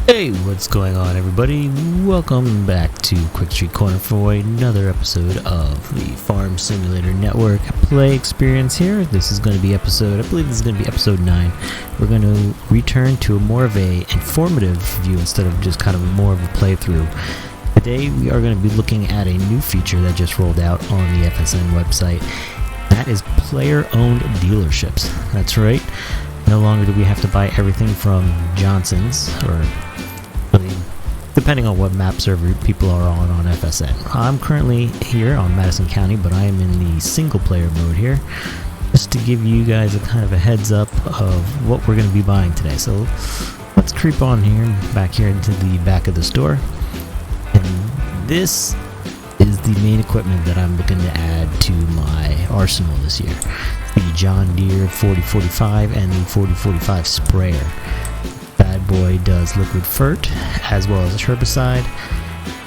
Hey, what's going on, everybody? Welcome back to Qwikstreet Corner for another episode of the Farm Simulator Network play experience here. This is going to be I believe this is going to be episode 9. We're going to return to more of a informative view instead of just kind of more of a playthrough. Today we are going to be looking at a new feature that just rolled out on the FSN website. That is player-owned dealerships. That's right. No longer do we have to buy everything from Johnson's, or really, depending on what map server people are on FSN. I'm currently here on Madison County, but I am in the single player mode here, just to give you guys a kind of a heads up of what we're going to be buying today. So let's creep on here, back here into the back of the store. And this is the main equipment that I'm looking to add to my arsenal this year. The John Deere 4045 and the 4045 sprayer. Bad boy does liquid fert as well as herbicide.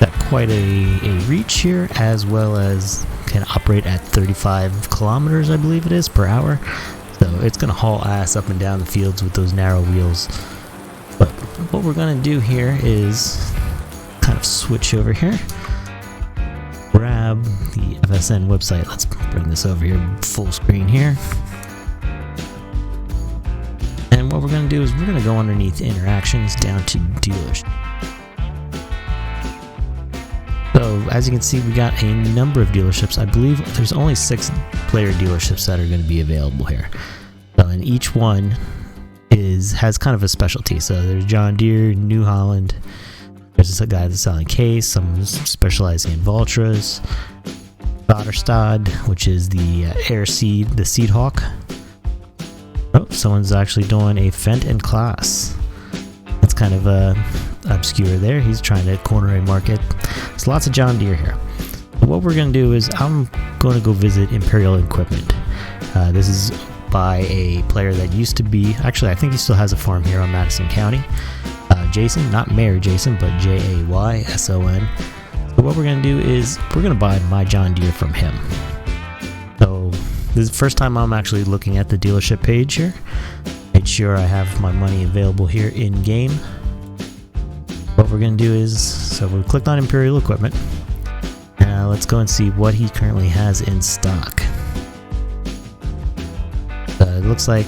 Got quite a reach here, as well as can operate at 35 kilometers, I believe it is, per hour. So it's going to haul ass up and down the fields with those narrow wheels. But what we're going to do here is kind of switch over here. Grab the FSN website. Let's bring this over here full screen here. And what we're going to do is we're going to go underneath interactions down to dealers. So as you can see, we got a number of dealerships. I believe there's only 6 player dealerships that are going to be available here. So, and each one has kind of a specialty. So there's John Deere, New Holland. There's a guy that's selling case, some specializing in Valtras, Vaderstad, which is the air seed, the Seed Hawk. Oh, someone's actually doing a Fendt and Class. That's kind of obscure there. He's trying to corner a market. There's lots of John Deere here. But what we're going to do is I'm going to go visit Imperial equipment. This is by a player that used to be, actually I think he still has a farm here on Madison County. Jason, not Mayor Jason, but Jayson. So what we're going to do is we're going to buy my John Deere from him. So this is the first time I'm actually looking at the dealership page here. Make sure I have my money available here in game. What we're going to do is, so we clicked on Imperial equipment. Now let's go and see what he currently has in stock. It looks like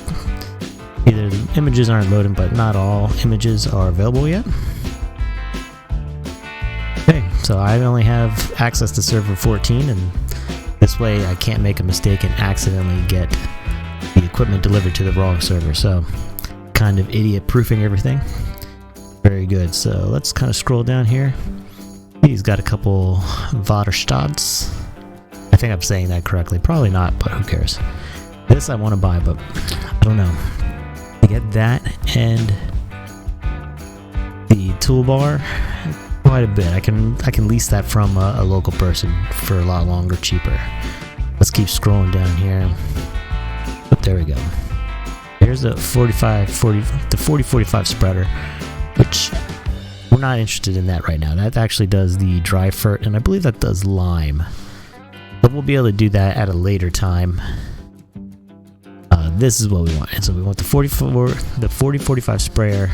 either the images aren't loading, but not all images are available yet. Okay, so I only have access to server 14, and this way I can't make a mistake and accidentally get the equipment delivered to the wrong server. So, kind of idiot proofing everything. Very good. So let's kind of scroll down here. He's got a couple Vaderstads. I think I'm saying that correctly. Probably not, but who cares? This I want to buy, but I don't know. I get that and the toolbar quite a bit. I can lease that from a local person for a lot longer, cheaper. Let's keep scrolling down here. Oh, there we go. Here's the 4045 spreader, which we're not interested in that right now. That actually does the dry fert, and I believe that does lime. But we'll be able to do that at a later time. This is what we want. And so we want the 4045 sprayer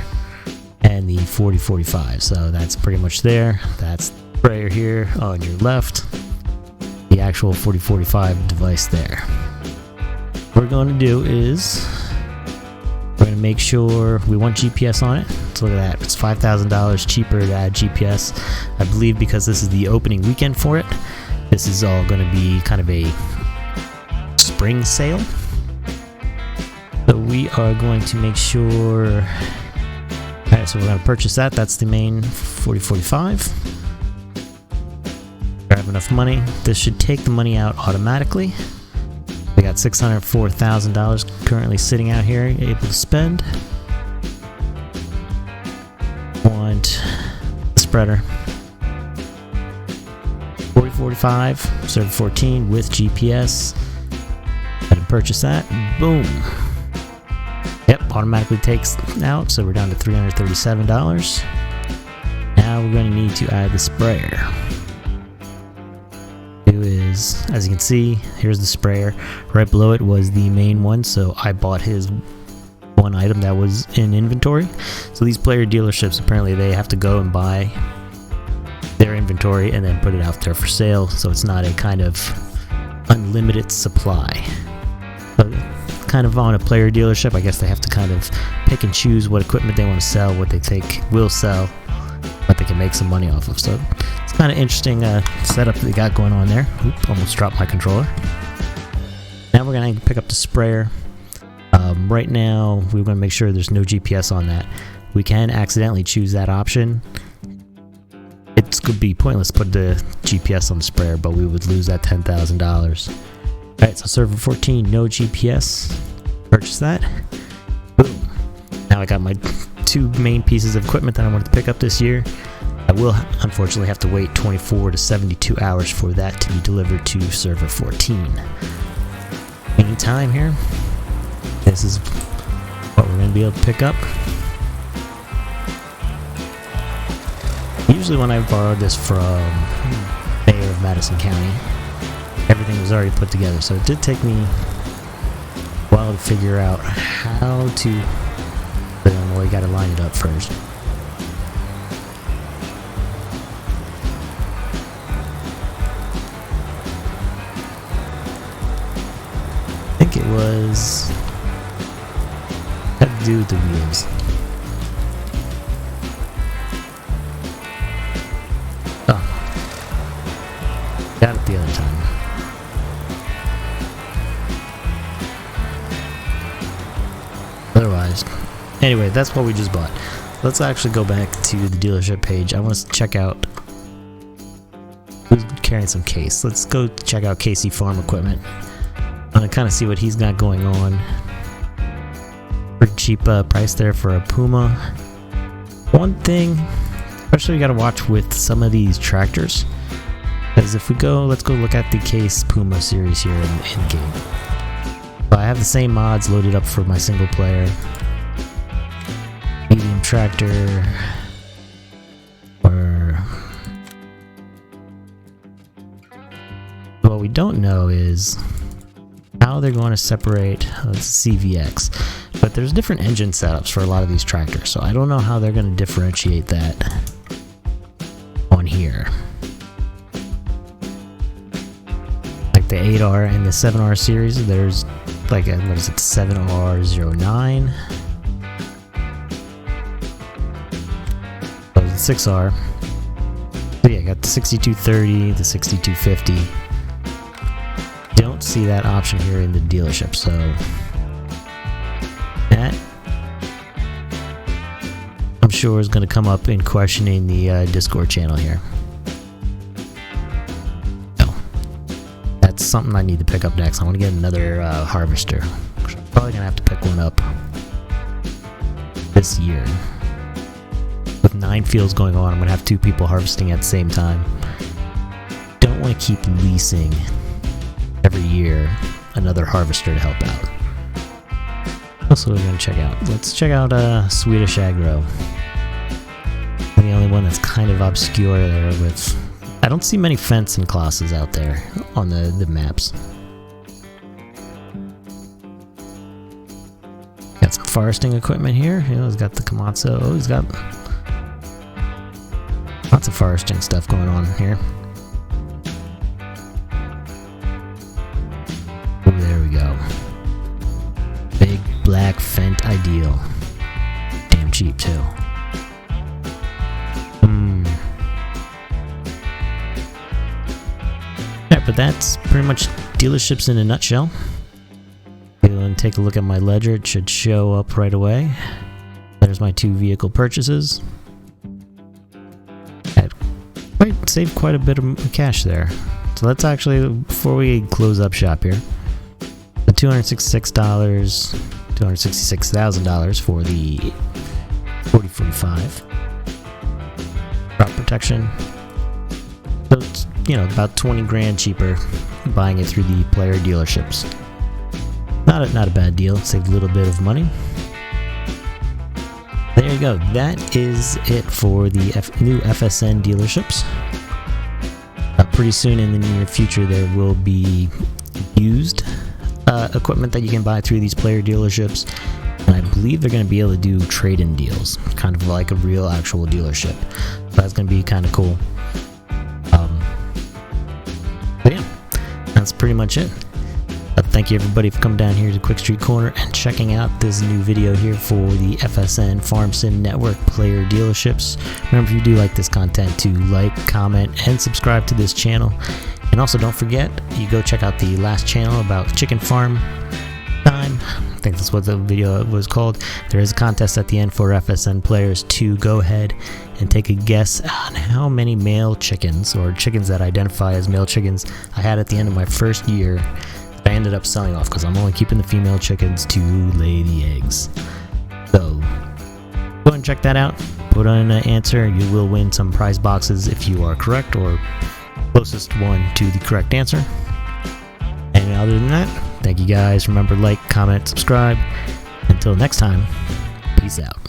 and the 4045. So that's pretty much there. That's the sprayer here on your left. The actual 4045 device there. What we're going to do is we're going to make sure we want GPS on it. So look at that. It's $5,000 cheaper to add GPS. I believe because this is the opening weekend for it. This is all going to be kind of a spring sale. So we are going to make sure. Alright, so we're going to purchase that. That's the main 4045. I have enough money. This should take the money out automatically. We got $604,000 currently sitting out here, able to spend. Want the spreader. 4045, server 14 with GPS. Go ahead and purchase that. Boom. Yep, automatically takes out, so we're down to $337. Now we're going to need to add the sprayer. Is, as you can see, here's the sprayer. Right below it was the main one, so I bought his one item that was in inventory. So these player dealerships, apparently they have to go and buy their inventory and then put it out there for sale, so it's not a kind of unlimited supply. But kind of on a player dealership, I guess they have to kind of pick and choose what equipment they want to sell, what they think will sell, what they can make some money off of. So it's kind of interesting setup they got going on there. Oop, almost dropped my controller. Now we're going to pick up the sprayer. Right now we're going to make sure there's no GPS on that. We can accidentally choose that option. It could be pointless to put the GPS on the sprayer, but we would lose that $10,000. Alright, so server 14, no GPS. Purchase that. Boom. Now I got my two main pieces of equipment that I wanted to pick up this year. I will unfortunately have to wait 24 to 72 hours for that to be delivered to server 14. Meantime here, this is what we're going to be able to pick up. Usually when I borrowed this from Mayor of Madison County, everything was already put together, so it did take me a while to figure out how to, well, you gotta line it up first. I think it was, had to do with the wheels. Got it the other time. Otherwise, anyway, that's what we just bought. Let's actually go back to the dealership page. I want to check out who's carrying some case. Let's go check out Casey Farm Equipment. I'm gonna kind of see what he's got going on. Pretty cheap price there for a Puma. One thing, especially you got to watch with some of these tractors. Because if we go, let's go look at the Case Puma series here in game. So I have the same mods loaded up for my single player. Medium tractor. Or what we don't know is how they're going to separate CVX. But there's different engine setups for a lot of these tractors, so I don't know how they're going to differentiate that on here. The 8R and the 7R series, there's like a, what is it, 7R09, oh, the 6R. So yeah, I got the 6230, the 6250. Don't see that option here in the dealership, so that I'm sure is going to come up in questioning the Discord channel here. Something I need to pick up next. I want to get another harvester. I'm probably gonna have to pick one up this year. With 9 fields going on, I'm gonna have 2 people harvesting at the same time. Don't want to keep leasing every year another harvester to help out. Also, we're gonna check out. Let's check out Swedish Agro. The only one that's kind of obscure there with. I don't see many fencing classes out there on the maps. Got some foresting equipment here. You know, he's got the Komatsu. Oh, he's got lots of foresting stuff going on here. Oh, there we go. Big black Fendt Ideal. Damn cheap too. But that's pretty much dealerships in a nutshell. And take a look at my ledger. It should show up right away. There's my 2 vehicle purchases. I saved quite a bit of cash there. So let's actually, before we close up shop here, the $266,000 for the 4045 crop protection. So it's, you know, about 20 grand cheaper buying it through the player dealerships. Not a bad deal. Saved a little bit of money. There you go. That is it for the new FSN dealerships. Pretty soon in the near future, there will be used equipment that you can buy through these player dealerships. And I believe they're going to be able to do trade-in deals, kind of like a real actual dealership. So that's going to be kind of cool. But yeah, that's pretty much it. Thank you everybody for coming down here to Qwikstreet Corner and checking out this new video here for the FSN Farm Sim Network player dealerships. Remember, if you do like this content, to like, comment, and subscribe to this channel. And also don't forget, you go check out the last channel about chicken farm time. I think that's what the video was called. There is a contest at the end for FSN players to go ahead and take a guess on how many male chickens, or chickens that identify as male chickens, I had at the end of my first year. I ended up selling off because I'm only keeping the female chickens to lay the eggs. So go ahead and check that out. Put on an answer. You will win some prize boxes if you are correct, or closest one to the correct answer. And other than that, thank you guys. Remember, like, comment, subscribe. Until next time, peace out.